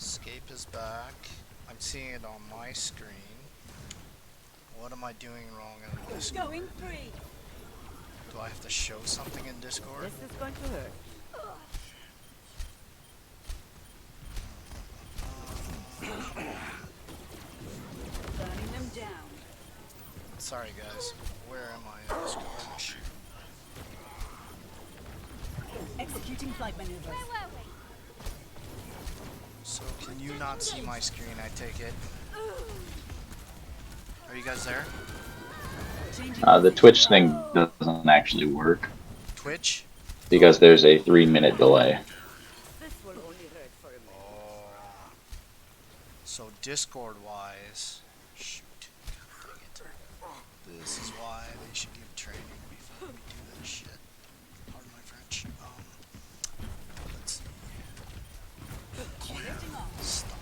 Escape is back. I'm seeing it on my screen. What am I doing wrong in Discord? Going free. Do I have to show something in Discord? This is going to hurt. Burning them down. Sorry guys, where am I in Discord? Executing flight maneuvers. So can you not see my screen, I take it? Are you guys there? The Twitch thing doesn't actually work Twitch? because there's a 3-minute delay. This will only hurt for a minute. Oh. So Discord wise, shoot, God dang it. This is why they should give training before we do this shit. Pardon my French. Let's see. Stuff.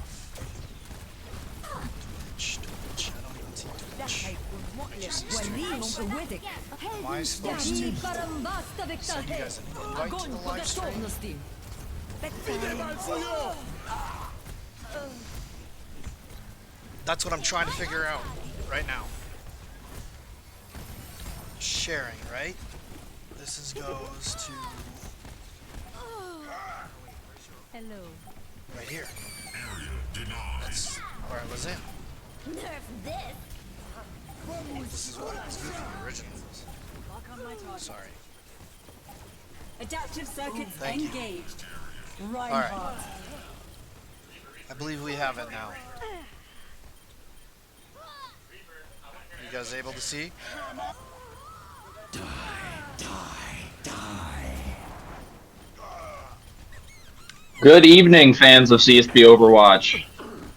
Twitch. I don't even see Twitch. I just see streams. Am I supposed to send you guys an invite to the live stream? That's what I'm trying to figure out right now. Sharing, right? This is goes to Hello. right here. That's where I was in. This is what it was good for the originals. Lock on my target. Sorry. Adaptive circuits Thank you. engaged. Reinhardt. I believe we have it now. You guys able to see? Good evening, fans of CSP Overwatch.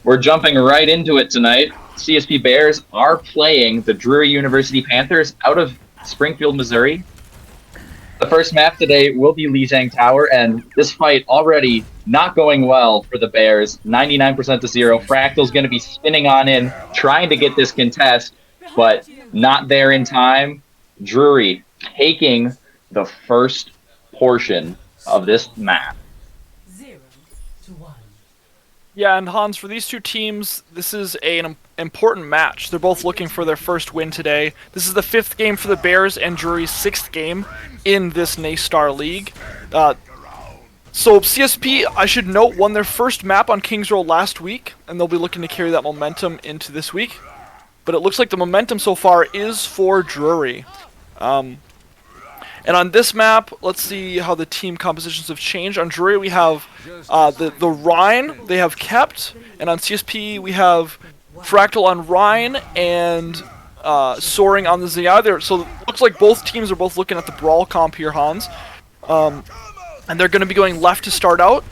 We're jumping right into it tonight. CSP Bears are playing the Drury University Panthers out of Springfield, Missouri. The first map today will be Lijiang Tower, and this fight already not going well for the Bears. 99% to 0. Fractal's going to be spinning on in, trying to get this contest, but not there in time. Drury taking the first portion of this map. 0 to 1. Yeah, and Hans, for these two teams, this is an important match. They're both looking for their first win today. This is the 5th game for the Bears and Drury's 6th game in this Naystar League. So CSP, I should note, won their first map on Kings Row last week, and they'll be looking to carry that momentum into this week. But it looks like the momentum so far is for Drury. And on this map, let's see how the team compositions have changed. On Drury, we have the Rhine they have kept, and on CSP, we have Fractal on Rhine and Soaring on the Zia. So it looks like both teams are both looking at the Brawl comp here, Hans. And they're going to be going left to start out.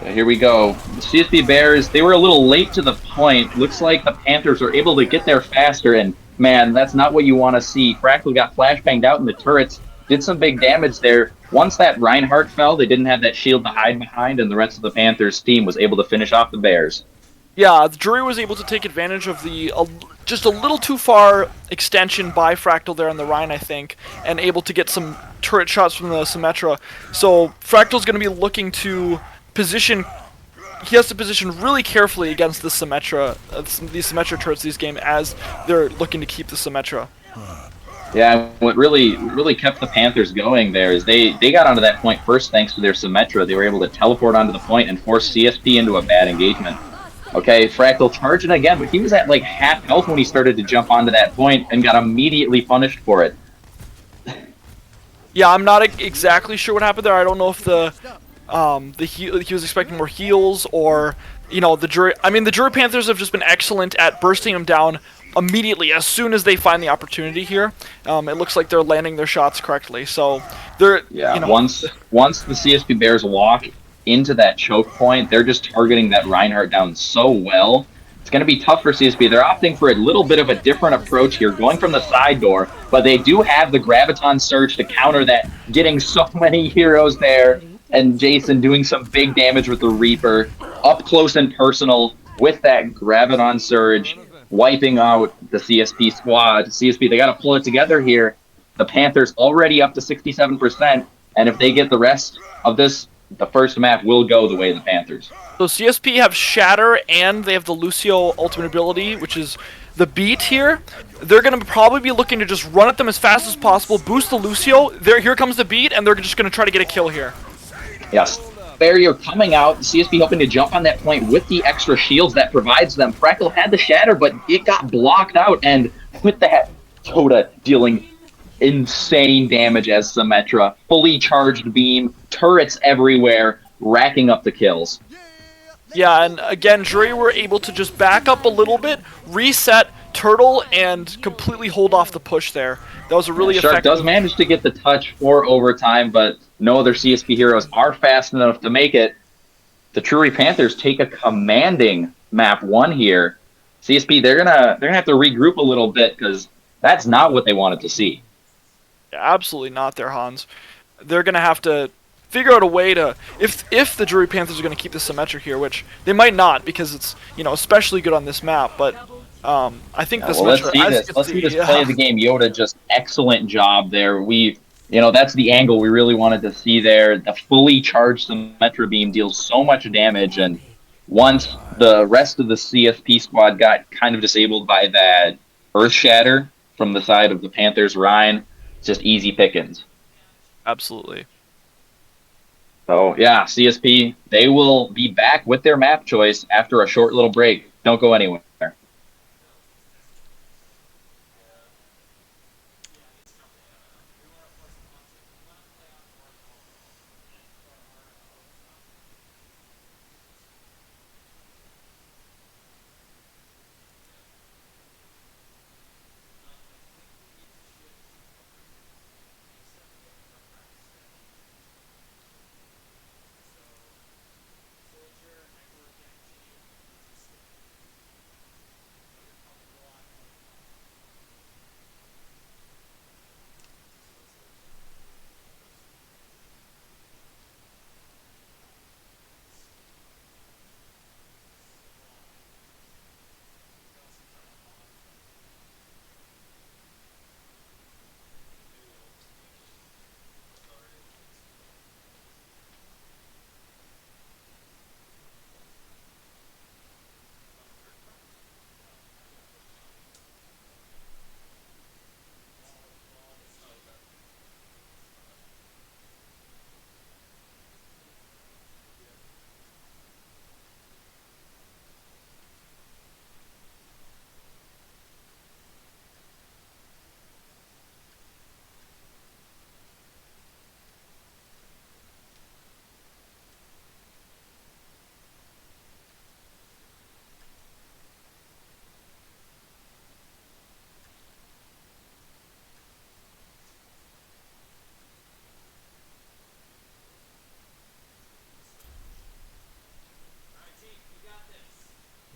Here we go. The CSP Bears, they were a little late to the point. Looks like the Panthers were able to get there faster, and man, that's not what you want to see. Fractal got flashbanged out in the turrets, did some big damage there. Once that Reinhardt fell, they didn't have that shield to hide behind, and the rest of the Panthers team was able to finish off the Bears. Yeah, the Drury was able to take advantage of the just a little too far extension by Fractal there on the Rhine, I think, and able to get some turret shots from the Symmetra. So Fractal's going to be looking to position. He has to position really carefully against the Symmetra, these Symmetra turrets these game as they're looking to keep the Symmetra. Yeah, what really kept the Panthers going there is they got onto that point first thanks to their Symmetra. They were able to teleport onto the point and force CSP into a bad engagement. Okay, Fractal charging again, but he was at like half health when he started to jump onto that point and got immediately punished for it. Yeah, I'm not exactly sure what happened there. I don't know if he was expecting more heals, or the Drury. I mean, the Drury Panthers have just been excellent at bursting him down immediately as soon as they find the opportunity here. It looks like they're landing their shots correctly. So they're once the CSP Bears walk into that choke point, they're just targeting that Reinhardt down so well. It's going to be tough for CSP. They're opting for a little bit of a different approach here, going from the side door, but they do have the Graviton Surge to counter that, getting so many heroes there, and Jason doing some big damage with the Reaper, up close and personal with that Graviton Surge, wiping out the CSP squad. CSP, they got to pull it together here. The Panthers already up to 67%. and if they get the rest of this, the first map will go the way of the Panthers. So CSP have Shatter and they have the Lucio ultimate ability, which is the beat here. They're going to probably be looking to just run at them as fast as possible, boost the Lucio. Here comes the beat, and they're just going to try to get a kill here. Yes. Barrier coming out, CSP hoping to jump on that point with the extra shields that provides them. Freckle had the Shatter, but it got blocked out, and with that, Toda dealing insane damage as Symmetra. Fully charged beam, turrets everywhere, racking up the kills. Yeah, and again, Drury were able to just back up a little bit, reset, turtle, and completely hold off the push there. That was a really Shark effective... does manage to get the touch for overtime, but no other CSP heroes are fast enough to make it. The Drury Panthers take a commanding map 1 here. CSP, they're gonna have to regroup a little bit because that's not what they wanted to see. Yeah, absolutely not there, Hans. They're going to have to figure out a way to... If the Drury Panthers are going to keep the Symmetra here, which they might not because it's, you know, especially good on this map, but I think the Symmetra... Let's see this play of the game. Yoda, just excellent job there. That's the angle we really wanted to see there. The fully charged Symmetra beam deals so much damage, and once the rest of the CSP squad got kind of disabled by that Earth Shatter from the side of the Panthers, Ryan, it's just easy pickings. Absolutely. So, yeah, CSP, they will be back with their map choice after a short little break. Don't go anywhere.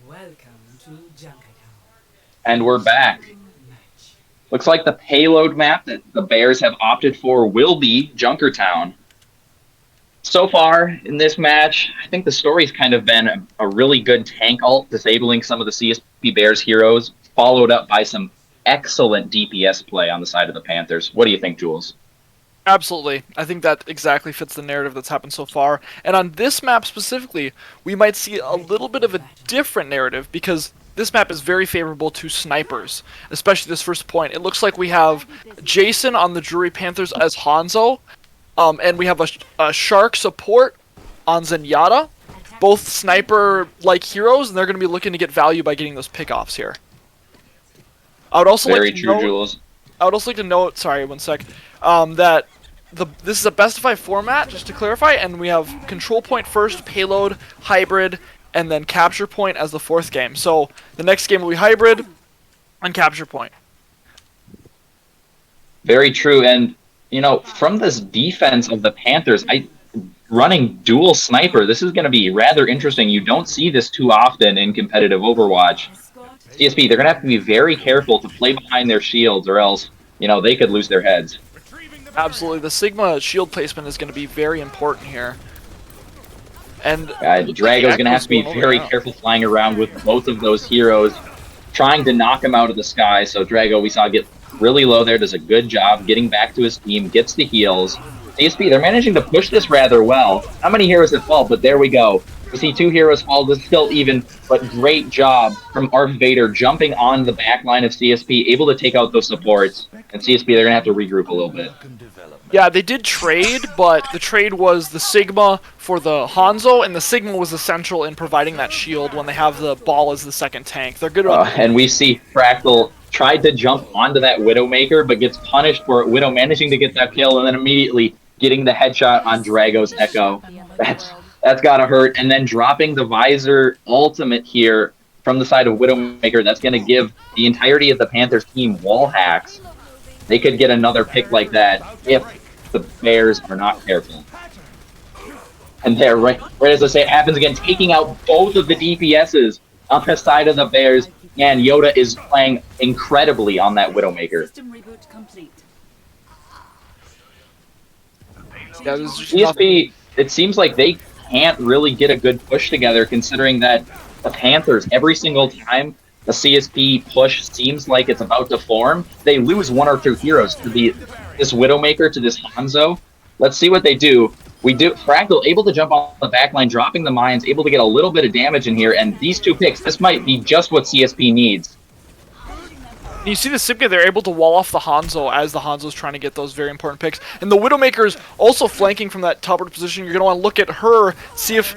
Welcome to Junkertown. And we're back. Looks like the payload map that the Bears have opted for will be Junkertown. So far in this match, I think the story's kind of been a really good tank ult, disabling some of the CSP Bears heroes, followed up by some excellent DPS play on the side of the Panthers. What do you think, Jules? Absolutely. I think that exactly fits the narrative that's happened so far. And on this map specifically, we might see a little bit of a different narrative because this map is very favorable to snipers, especially this first point. It looks like we have Jason on the Drury Panthers as Hanzo, and we have a Shark support on Zenyatta, both sniper-like heroes, and they're going to be looking to get value by getting those pickoffs here. I would also Very like to true, note, Jules. I would also like to note, sorry, one sec, that this is a best of 5 format, just to clarify, and we have control point first, payload, hybrid, and then capture point as the 4th game. So the next game will be hybrid and capture point. Very true, and from this defense of the Panthers, running dual sniper, this is going to be rather interesting. You don't see this too often in competitive Overwatch. CSP, they're going to have to be very careful to play behind their shields, or else, they could lose their heads. Absolutely, the Sigma shield placement is going to be very important here. And Drago's going to have to be very careful flying around with both of those heroes, trying to knock him out of the sky. So Drago, we saw get really low there, does a good job getting back to his team, gets the heals. CSP, they're managing to push this rather well. How many heroes have fallen? But there we go. We see 2 heroes fall. This is still even, but great job from Arf Vader jumping on the back line of CSP, able to take out those supports. And CSP, they're going to have to regroup a little bit. Yeah, they did trade, but the trade was the Sigma for the Hanzo, and the Sigma was essential in providing that shield when they have the ball as the second tank. They're good on And we see Fractal tried to jump onto that Widowmaker, but gets punished for it. Widow managing to get that kill, and then immediately getting the headshot on Drago's Echo. That's gotta hurt. And then dropping the Visor ultimate here from the side of Widowmaker, that's gonna give the entirety of the Panthers team wall hacks. They could get another pick like that if the Bears are not careful. And there, right as I say, it happens again, taking out both of the DPSs on the side of the Bears. And Yoda is playing incredibly on that Widowmaker. System reboot complete. Yeah, this is just CSP, it seems like they can't really get a good push together, considering that the Panthers, every single time the CSP push seems like it's about to form, they lose 1 or 2 heroes to this Widowmaker, to this Hanzo. Let's see what they do. Fractal able to jump on the backline, dropping the mines, able to get a little bit of damage in here, and these 2 picks, this might be just what CSP needs. You see the Sipka, they're able to wall off the Hanzo as the Hanzo's trying to get those very important picks. And the Widowmaker's also flanking from that top position. You're going to want to look at her, see if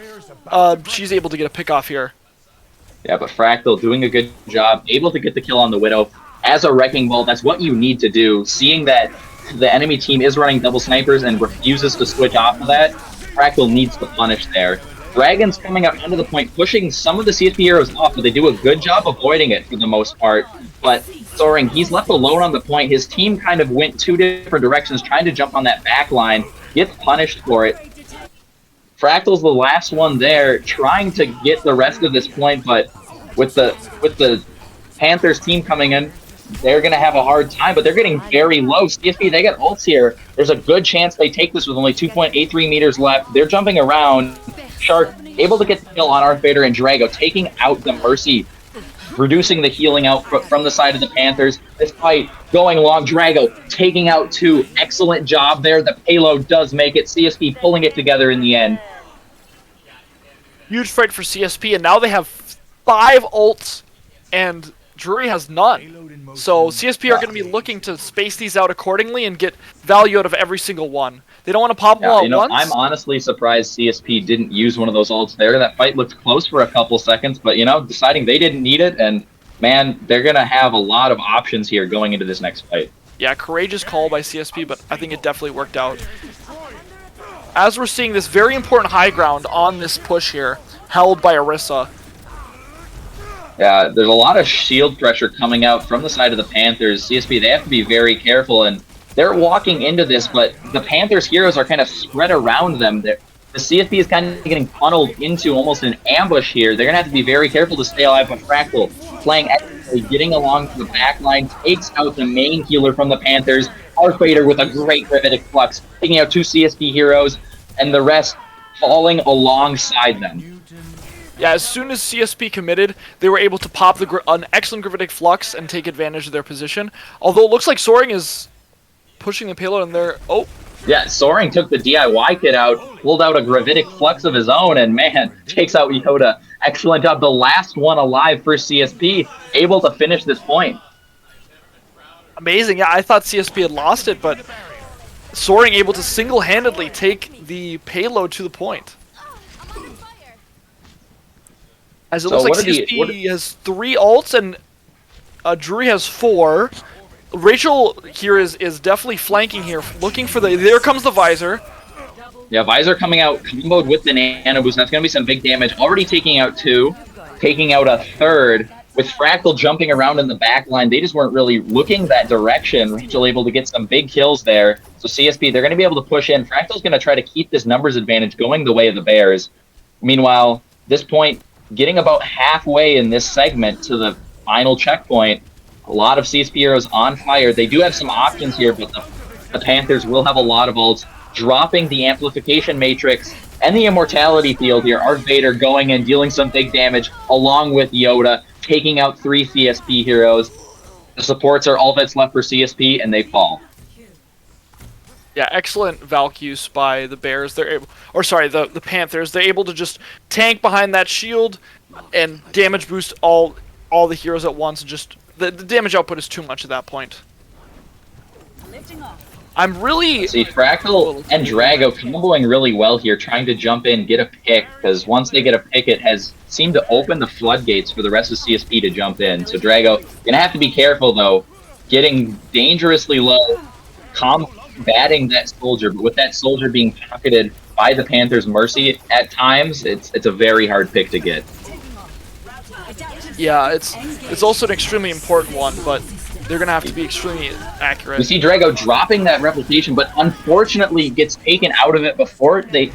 she's able to get a pick off here. Yeah, but Fractal doing a good job, able to get the kill on the Widow. As a Wrecking Ball, that's what you need to do. Seeing that the enemy team is running double snipers and refuses to switch off of that, Fractal needs to punish there. Dragon's coming up under the point, pushing some of the CSP heroes off, but they do a good job avoiding it for the most part. But Soaring, he's left alone on the point. His team kind of went 2 different directions, trying to jump on that back line, gets punished for it. Fractal's the last one there, trying to get the rest of this point, but with the Panthers team coming in, they're going to have a hard time, but they're getting very low. CSP, they got ults here. There's a good chance they take this with only 2.83 meters left. They're jumping around. Shark able to get the kill on Arf Vader and Drago, taking out the Mercy, reducing the healing out from the side of the Panthers. This fight going long. Drago taking out 2. Excellent job there. The payload does make it. CSP pulling it together in the end. Huge fight for CSP, and now they have 5 ults, and Drury has none. So CSP are going to be looking to space these out accordingly and get value out of every single one. They don't want to pop them all at once. I'm honestly surprised CSP didn't use one of those ults there. That fight looked close for a couple seconds, but deciding they didn't need it, and man, they're going to have a lot of options here going into this next fight. Yeah, courageous call by CSP, but I think it definitely worked out. As we're seeing this very important high ground on this push here, held by Orisa. Yeah, there's a lot of shield pressure coming out from the side of the Panthers. CSP, they have to be very careful, and they're walking into this, but the Panthers heroes are kind of spread around them. The CSP is kind of getting funneled into almost an ambush here. They're going to have to be very careful to stay alive, but Fractal playing excellently, getting along to the back line, takes out the main healer from the Panthers. Arf Vader with a great Gravitic Flux, taking out 2 CSP heroes, and the rest falling alongside them. Yeah, as soon as CSP committed, they were able to pop an excellent Gravitic Flux and take advantage of their position. Although it looks like Soaring is pushing the payload in there. Oh. Yeah, Soaring took the DIY kit out, pulled out a Gravitic Flux of his own, and man, takes out Yoda. Excellent job. The last one alive for CSP, able to finish this point. Amazing. Yeah, I thought CSP had lost it, but Soaring able to single-handedly take the payload to the point. As it looks like CSP has 3 ults and Drury has 4. Rachel here is definitely flanking here, looking for there comes the Visor. Yeah, Visor coming out, comboed with the Nano Boost. That's going to be some big damage. Already taking out 2, taking out a 3rd. With Fractal jumping around in the back line, they just weren't really looking that direction. Rachel able to get some big kills there. So CSP, they're going to be able to push in. Fractal's going to try to keep this numbers advantage going the way of the Bears. Meanwhile, this point, getting about halfway in this segment to the final checkpoint, a lot of CSP heroes on fire. They do have some options here, but the Panthers will have a lot of ults, dropping the Amplification Matrix and the Immortality Field here. Arf Vader going and dealing some big damage, along with Yoda, taking out 3 CSP heroes. The supports are all that's left for CSP, and they fall. Yeah, excellent Valk use by the Bears. They're able, or sorry, the Panthers. They're able to just tank behind that shield and damage boost all the heroes at once. And just the damage output is too much at that point. I'm really See, Fractal and Drago comboing really well here, trying to jump in, get a pick, because once they get a pick, it has seemed to open the floodgates for the rest of CSP to jump in. So Drago, gonna have to be careful, though, getting dangerously low, combating that soldier, but with that soldier being pocketed by the Panthers' Mercy at times, it's a very hard pick to get. yeah, it's also an extremely important one, but they're gonna have to be extremely accurate. We see Drago dropping that replication, but unfortunately gets taken out of it before she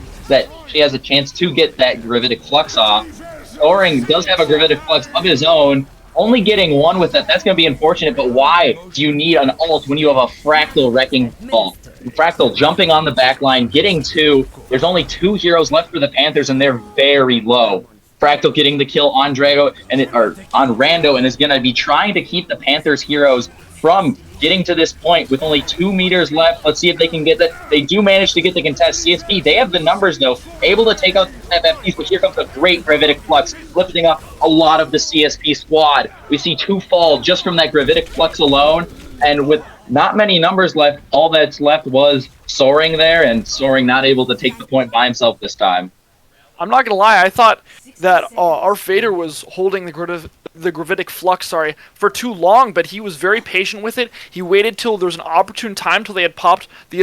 has a chance to get that Gravitic Flux off. Soaring does have a Gravitic Flux of his own, only getting one with that. That's going to be unfortunate, but why do you need an ult when you have a Fractal wrecking ball? Fractal jumping on the back line, getting two. There's only 2 heroes left for the Panthers, and they're very low. Fractal getting the kill on Drago or on Rando, and is going to be trying to keep the Panthers heroes from getting to this point with only 2 meters left. Let's see if they can get that. They do manage to get the contest. CSP, they have the numbers, though, able to take out the FFPs, but here comes a great Gravitic Flux, lifting up a lot of the CSP squad. We see 2 fall just from that Gravitic Flux alone, and with not many numbers left, all that's left was Soaring there, and Soaring not able to take the point by himself this time. I'm not gonna lie, I thought that our Fader was holding the Gravitic Flux, for too long, but he was very patient with it. He waited till there was an opportune time till they had popped the